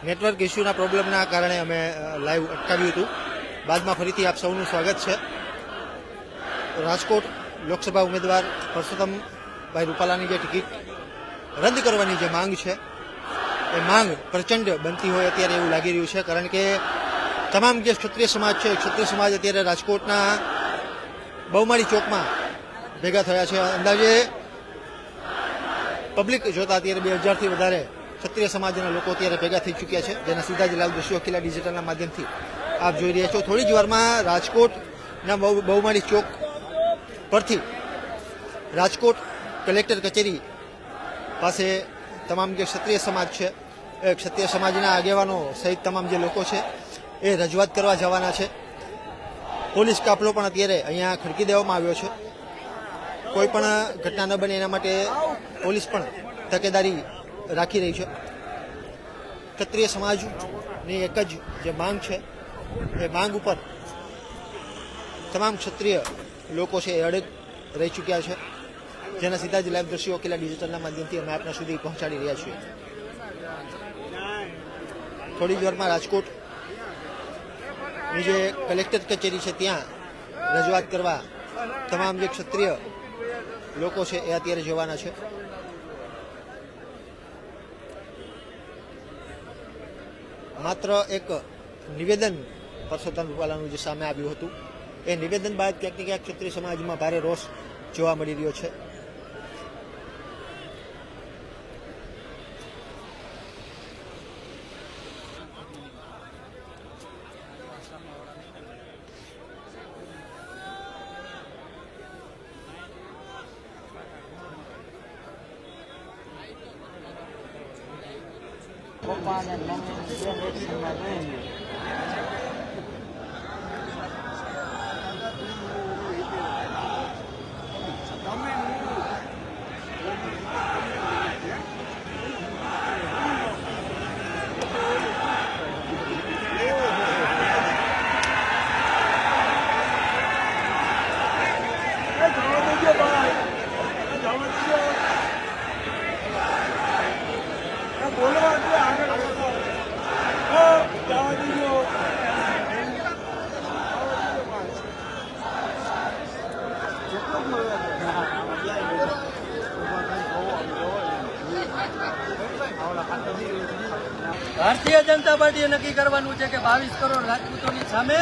Network ઇસ્યુના પ્રોબ્લેમના કારણે અમે live અટકાવ્યું હતું. બાદમાં ફરીથી આપ સૌનું સ્વાગત છે. રાજકોટ લોકસભા ઉમેદવાર પરસોત્તમભાઈ રૂપાલાની જે ટિકિટ રદ કરવાની જે માંગ છે એ માંગ પ્રચંડ બનતી હોય અત્યારે એવું લાગી રહ્યું છે. કારણ કે તમામ જે ક્ષત્રિય સમાજ છે, ક્ષત્રિય સમાજ અત્યારે રાજકોટના બહુમાળી ચોકમાં ભેગા થયા છે. અંદાજે પબ્લિક જોતા અત્યારે 2000થી વધારે ક્ષત્રિય સમાજના લોકો અત્યારે ભેગા થઈ ચૂક્યા છે, જેના સીધા જ લાઈવ દ્રશ્યો કિલ્લા ડિજિટલના માધ્યમથી આપ જોઈ રહ્યા છો. થોડી જ વારમાં રાજકોટના બહુમાળી ચોક પરથી રાજકોટ કલેક્ટર કચેરી પાસે તમામ જે ક્ષત્રિય સમાજ છે, એ ક્ષત્રિય સમાજના આગેવાનો સહિત તમામ જે લોકો છે એ રજૂઆત કરવા જવાના છે. પોલીસ કાફલો પણ અત્યારે અહીંયા ખડકી દેવામાં આવ્યો છે. કોઈ પણ ઘટના ન બને એના માટે પોલીસ પણ તકેદારી રાખી રહી છે. ક્ષત્રિય સમાજની એક જ જે માંગ છે એ માંગ ઉપર તમામ ક્ષત્રિય લોકો છે એ અડગ રહી ચૂક્યા છે, જેના સીધા જ લાઈવ દ્રશ્યો કિલ્લા ડિજિટલના માધ્યમથી અમે આપના સુધી પહોંચાડી રહ્યા છીએ. થોડી જ વારમાં રાજકોટની જે કલેક્ટર કચેરી છે ત્યાં રજૂઆત કરવા તમામ જે ક્ષત્રિય લોકો છે એ અત્યારે જવાના છે. માત્ર એક નિવેદન પરસોત્તમ રૂપાલાનું જે સામે આવ્યું હતું એ નિવેદન બાદ ક્યાંક ને ક્યાંક ક્ષત્રિય સમાજમાં ભારે રોષ જોવા મળી રહ્યો છે. ભારતીય જનતા પાર્ટીએ નક્કી કરવાનું છે કે 22 કરોડ રાજપૂતોની સામે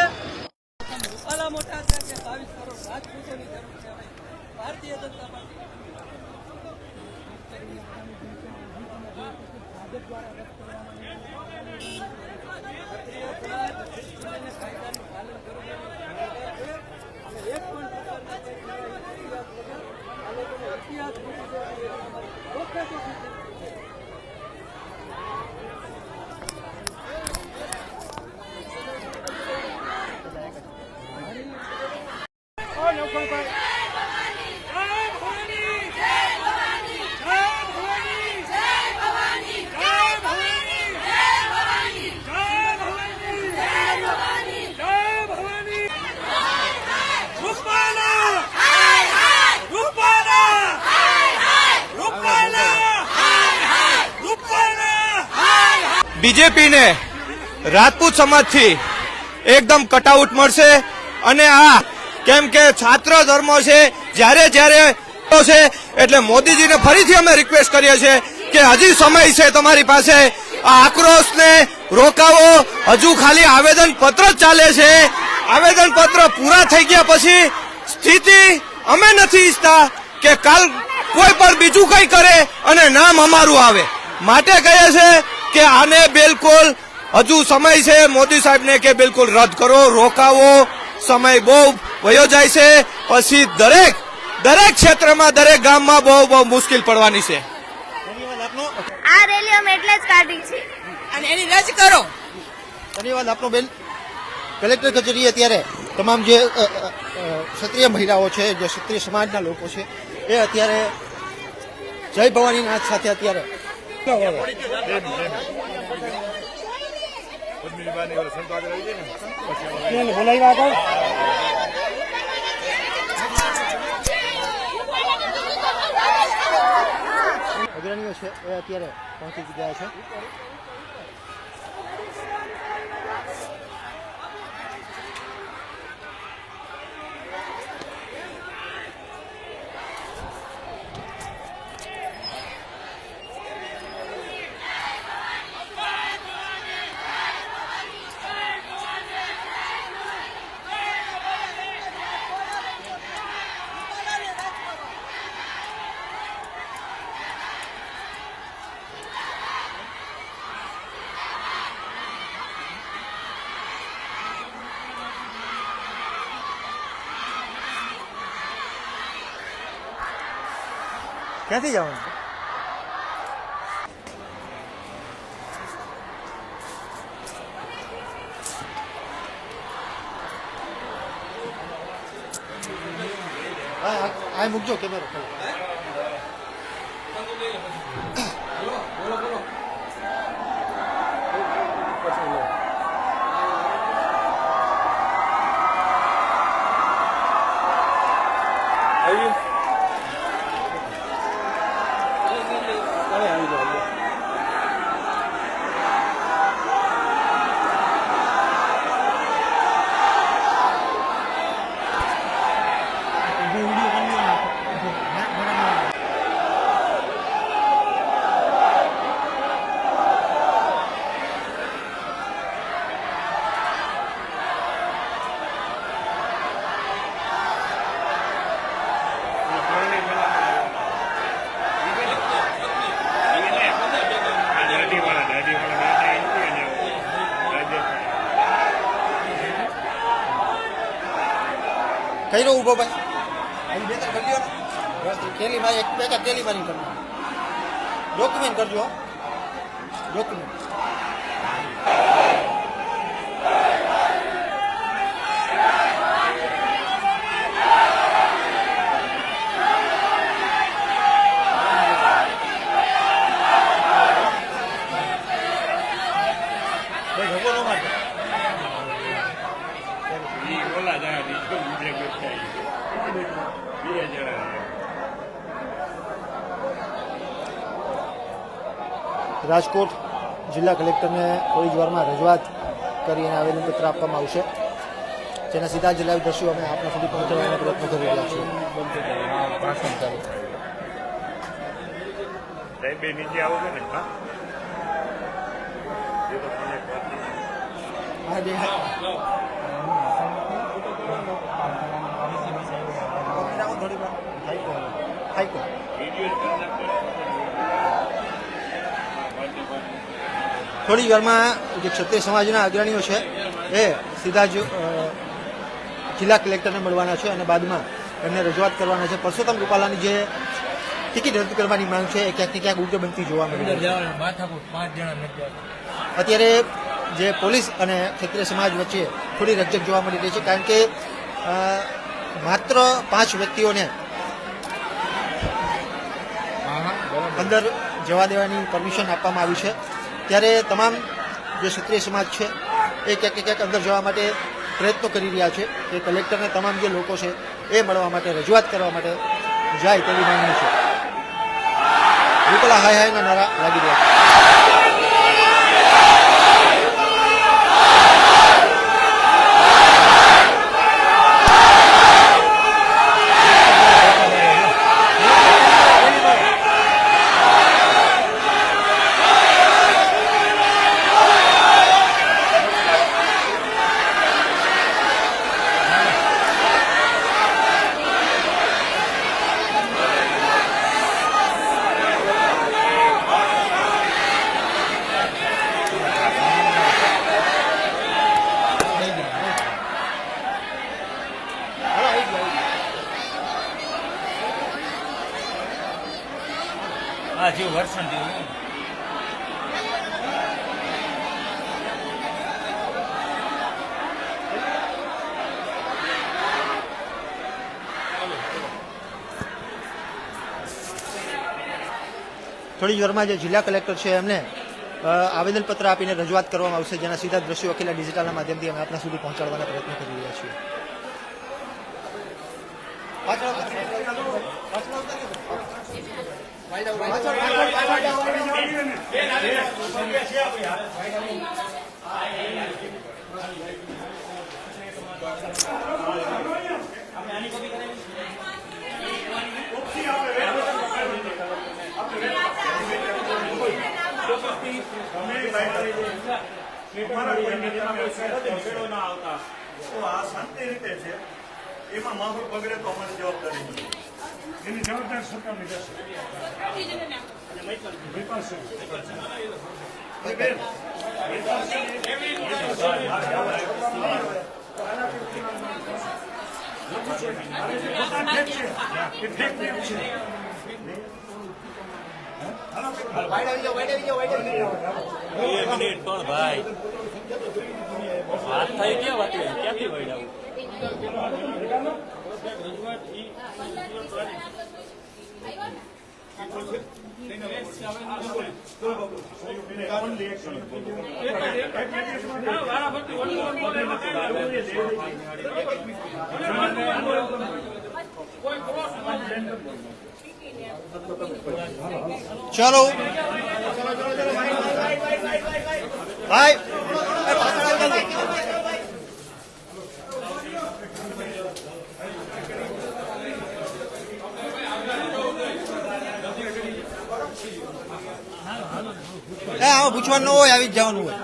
રૂપાલા મોટા છે કે 22 કરોડ રાજપૂતોની જરૂર છે. ભારતીય જનતા પાર્ટી बीजेपी ने राजपूत समाज थी एकदम कटआउट मळशे अने आ केम के छात्र धर्मो छे ज्यारे ज्यारे छे एटले मोदीजी ने फरीथी अमे रिक्वेस्ट करीए छे के हजी समय छे तमारी पासे आ आक्रोश ने रोकावो. हजू खाली आवेदन पत्र ज चाले छे. आवेदन पत्र पूरा थई गया पछी स्थिति अमे नथी ईच्छता के काल कोई पण बीजू कई करे अने नाम अमारू आवे. माटे कहे छे के आने बिल्कुल हजू समय छे मोदी साहेब ने के बिल्कुल रद्द करो, रोकावो. समय बहु वयो जाय छे पछी दरेक क्षेत्र में दरेक गाम में बहु मुश्किल पड़वानी छे. આ રેલી અમે એટલે જ કાઢી છે અને એની રદ કરો. ધન્યવાદ આપનો બેન. કલેક્ટર કચેરી અત્યારે તમામ જે ક્ષત્રિય મહિલાઓ છે, જે ક્ષત્રિય સમાજના લોકો છે એ અત્યારે જય ભવાનીનાથ સાથે અત્યારે અગ્રણીઓ છે એ અત્યારે પહોંચી ગયા છે. ક્યાંથી જવાનું? આ મૂકજો કેમેરો. કઈ રો ઉભો ભાઈ? અહીં બે ત્રણ કરી લ્યો ને. ટેલીમાં એક પેકા ટેલીમાં નહીં કરવું. ડોક્યુમેન્ટ કરજો. ડોક્યુમેન્ટ. રાજકોટ જિલ્લા કલેક્ટરને થોડી જ વારમાં રજૂઆત કરી અને આવેદનપત્ર આપવામાં આવશે, જેના સીધા જ લાઈવ દ્રશ્યો અમે આપણા સુધી પહોંચાડવાનો પ્રયત્ન કરી રહ્યા છીએ. થોડી વારમાં જે ક્ષત્રિય સમાજના અગ્રણીઓ છે એ સીધા જ જિલ્લા કલેક્ટરને મળવાના છે અને બાદમાં એમને રજૂઆત કરવાના છે. પરસોત્તમ રૂપાલાની જે ટિકિટ રદ કરવાની માંગ છે એ ક્યાંક ને ક્યાંક ઉગ્ર બનતી જોવા મળી રહી છે. અત્યારે જે પોલીસ અને ક્ષત્રિય સમાજ વચ્ચે થોડી રકઝક જોવા મળી રહી છે, કારણ કે માત્ર 5 વ્યક્તિઓને અંદર જવા દેવાની પરમિશન આપવામાં આવી છે. ત્યારે તમામ જે ક્ષત્રિય સમાજ છે એ ક્યાંક ને ક્યાંક અંદર જવા માટે પ્રયત્નો કરી રહ્યા છે કે કલેક્ટરને તમામ જે લોકો છે એ મળવા માટે, રજૂઆત કરવા માટે જાય તેવી માંગણી છે. વિપુલા હાય હાયના નારા લાગી રહ્યા છે. વર્ષન થોડી જ વારમાં જે જિલ્લા કલેક્ટર છે એમને આવેદનપત્ર આપીને રજૂઆત કરવામાં આવશે, જેના સીધા દ્રશ્યો અખિલા ડિજિટલના માધ્યમથી અમે આપણા સુધી પહોંચાડવાના પ્રયત્ન કરી રહ્યા છીએ. એમાં માહોલ બગડે તો અમારી જવાબદારી નથી. એની જવાબદારી સરકારની રહેશે. મિનિટ પણ ભાઈ વાત થઈ ક્યાં વાત ક્યાંથી વળ્યા ચલો ભાઈ આમાં પૂછવાનું ન હોય, આવી જ જવાનું હોય.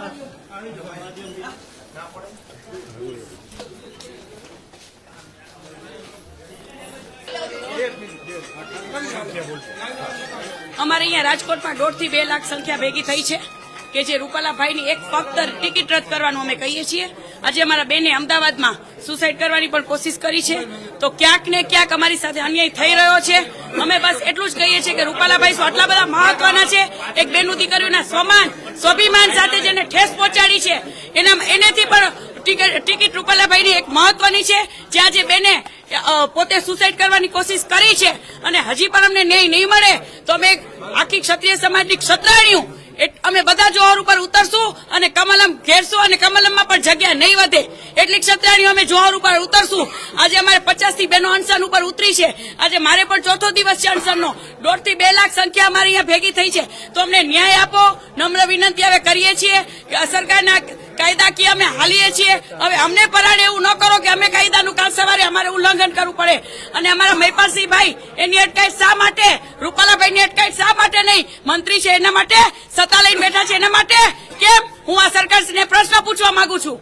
અમારે અહીંયા રાજકોટમાં 1.5 થી 2 લાખ સંખ્યા ભેગી થઈ છે કે જે રૂપાલાભાઈની એક ફક્ત ટિકિટ રદ કરવાનું અમે કહીએ છીએ. આજે અમારા બેને અમદાવાદમાં સુસાઇડ કરવાની પણ કોશિશ કરી છે. તો ક્યાંક ને ક્યાંક અમારી સાથે અન્યાય થઈ રહ્યો છે. અમે બસ એટલું જ કહીએ છીએ કે રૂપાલાભાઈ શું આટલા બધા મહત્વના છે? એક બેનું દીકરીઓના સ્વાભિમાન સાથે જેને ઠેસ પહોંચાડી છે એનાથી પણ ટિકિટ રૂપાલાભાઈની એક મહત્વની છે. જ્યાં જે બેને પોતે સુસાઇડ કરવાની કોશિશ કરી છે અને હજી પણ અમને ન્યાય નહીં મળે તો અમે આખી ક્ષત્રિય સમાજની ક્ષત્રાણીઓ અમે બધા જોહર ઉપર ઉતરશું અને કમલમ ઘેરશું અને કમલમમાં પણ જગ્યા નહીં વધે એટલી ક્ષત્રાણીઓ અમે જોહર ઉપર ઉતરશું. આજે અમારે 50 થી બહેનો અનશન ઉપર ઉતરી છે. આજે મારે પણ ચોથો દિવસ છે અનશનનો. 1.5 થી 2 લાખ સંખ્યા અમારી અહીંયા ભેગી થઈ છે. તો અમને ન્યાય આપો. નમ્ર વિનંતી હવે કરીએ છીએ કે સરકારના કાયદાકીય અમે હાલીએ છીએ. હવે અમને પરાણે એવું ન કરો કે અમે કાયદાનું કાલ સવારે અમારે ઉલ્લંઘન કરવું પડે. અને અમારા મહિપાલસિંહભાઈ એની અટકાયત શા માટે? રૂપાલાભાઈની અટકાયત શા માટે નહીં? મંત્રી છે એના માટે, સત્તા લઈને બેઠા છે એના માટે કેમ? હું આ સરકારને પ્રશ્ન પૂછવા માંગુ છું.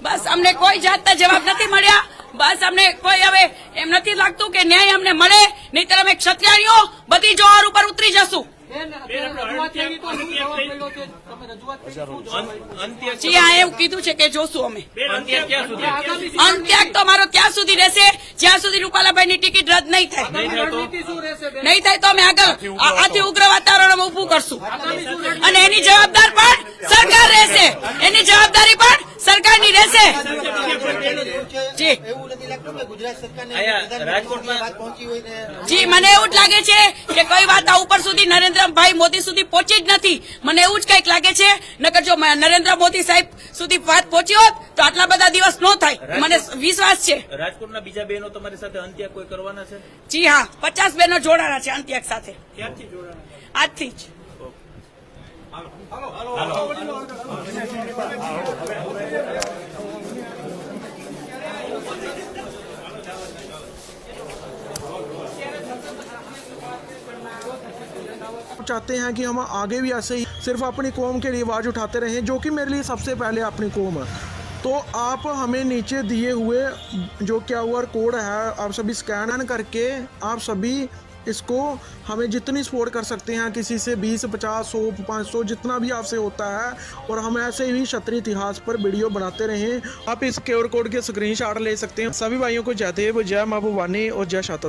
બસ અમને કોઈ જાતના જવાબ નથી મળ્યા. બસ અમને કોઈ હવે એમ નથી લાગતું કે ન્યાય અમને મળે, નહીંતર અમે ક્ષત્રિયો બધી જોહર ઉપર ઉતરી જશું. જી હા, એવું કીધું છે કે જોશું અમે. અંત્યાગ તો મારો ત્યાં સુધી રહેશે જ્યાં સુધી રૂપાલાભાઈની ટિકિટ રદ નહીં થાય. નહીં થાય તો અમે આગળ આથી ઉગ્ર વાતાવરણ ઉભું કરશું અને એની જવાબદાર પણ સરકાર રહેશે. એની જવાબદારી પણ સરકારની રહેશે. જી જી, મને એવું જ લાગે છે કે કોઈ વાત આ ઉપર સુધી નરેન્દ્રભાઈ મોદી સુધી પહોંચી જ નથી. મને એવું જ કંઈક લાગે છે. નકર જો નરેન્દ્ર મોદી સાહેબ સુધી વાત પહોંચી હોત તો આટલા બધા દિવસ ન થાય. મને વિશ્વાસ છે. રાજકોટના બીજા બહેનો તમારી સાથે અંત્યાગ કોઈ કરવાના છે? જી હા, 50 બહેનો જોડાણા છે અંત્યાગ સાથે. ક્યારથી જોડાણા? આજથી જ. चाहते हैं कि हम आगे भी ऐसे ही सिर्फ अपनी कौम के लिए आवाज़ उठाते रहें, जो कि मेरे लिए सबसे पहले अपनी कौम है. तो आप हमें नीचे दिए हुए जो QR कोड है आप सभी स्कैन करके आप सभी इसको हमें जितनी सपोर्ट कर सकते हैं, किसी से 20, 50, 100, 500 जितना भी आपसे होता है, और हम ऐसे ही क्षत्रिय इतिहास पर वीडियो बनाते रहें. आप इस QR कोड के स्क्रीनशॉट ले सकते हैं. सभी भाइयों को जय देव, जय माँ भवानी और जय शाता.